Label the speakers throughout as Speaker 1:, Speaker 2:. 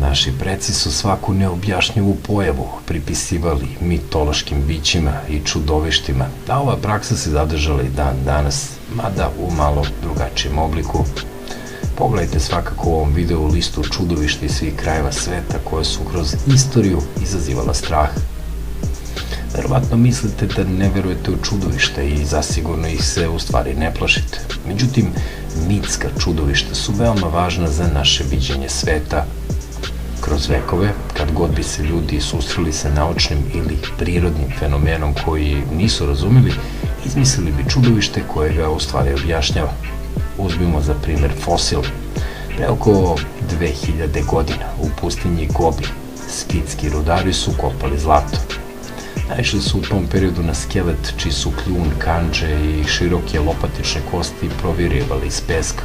Speaker 1: Naši preci su svaku neobjašnjivu pojavu pripisivali mitološkim bićima i čudovištima, a ova praksa se zadržala i dan danas, mada u malo drugačijem obliku. Pogledajte svakako u ovom videu listu čudovišta iz svih krajeva sveta koje su kroz istoriju izazivala strah. Verovatno mislite da ne verujete u čudovišta i zasigurno ih se u stvari ne plašite. Međutim, mitska čudovišta su veoma važna za naše viđenje sveta. Kroz vekove, kad god bi se ljudi susreli sa naučnim ili prirodnim fenomenom koji nisu razumeli, izmislili bi čudovište koje ga u stvari objašnjava. Uzmimo za primer fosil. Pre oko 2000 godina u pustinji Gobi skitski rudari su kopali zlato. Naišli su u tom periodu na skelet čiji su kljun, kandže i široke lopatične kosti provirivali iz peska.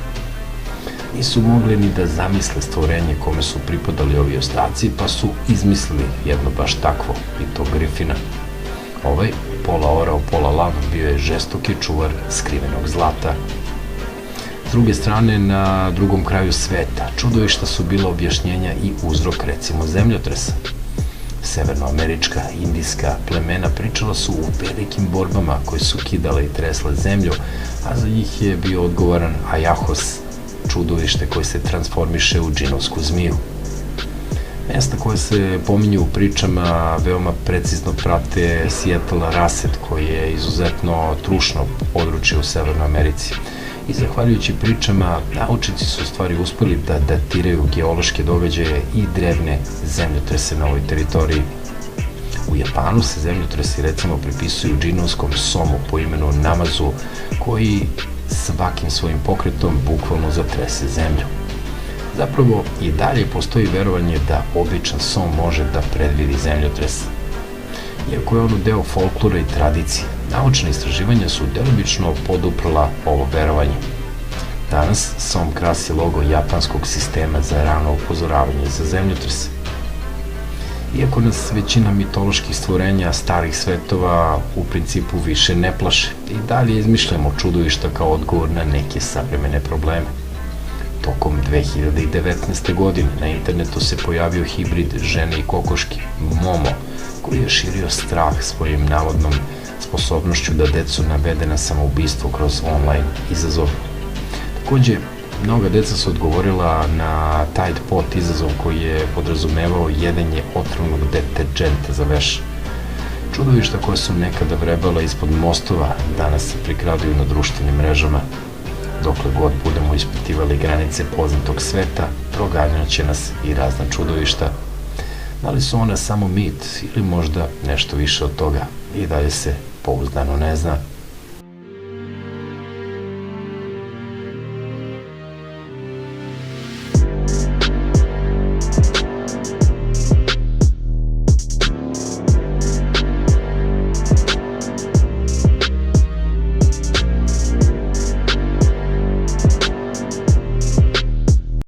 Speaker 1: Nisu mogli ni da zamisle stvorenje kome su pripadali ovi ostaci, pa su izmislili jedno baš takvo, i to grifina. Ovaj, pola orao, pola lav, bio je žestoki čuvar skrivenog zlata. S druge strane, na drugom kraju sveta, čudovišta su bila objašnjenja i uzrok, recimo, zemljotresa. Severnoamerička, indijska plemena pričala su u velikim borbama koje su kidale i tresle zemlju, a za njih je bio odgovoran Ajahos, čudovište koje se transformiše u džinovsku zmiju. Mesta koje se pominju u pričama veoma precizno prate Seattle Raset, koji je izuzetno trušno područje u Severnoj Americi. I zahvaljujući pričama, naučnici su u stvari uspeli da datiraju geološke događaje i drevne zemljotrese na ovoj teritoriji. U Japanu se zemljotresi recimo pripisuju džinovskom somu po imenu Namazu, koji svakim svojim pokretom bukvalno zatrese zemlju. Zapravo i dalje postoji verovanje da običan som može da predvidi zemljotres. Iako je ono deo folklora i tradicije, naučna istraživanja su delimično poduprla ovo verovanje. Danas som krasi logo japanskog sistema za rano upozoravanje za zemljotrese. Iako nas većina mitoloških stvorenja starih svetova u principu više ne plaše, i dalje izmišljamo čudovišta kao odgovor na neke savremene probleme. Tokom 2019. godine na internetu se pojavio hibrid žene i kokoške, Momo, koji je širio strah svojim navodnom sposobnošću da decu navede na samoubistvo kroz online izazov. Takođe, mnoga deca su odgovorila na Tide Pot izazov koji je podrazumevao jedenje otrovnog deterđenta za veš. Čudovišta koja su nekada vrebala ispod mostova danas se prikraduju na društvenim mrežama. Dokle god budemo ispitivali granice poznatog sveta, proganjaće nas i razna čudovišta. Da li su one samo mit ili možda nešto više od toga, i dalje se pouzdano ne zna.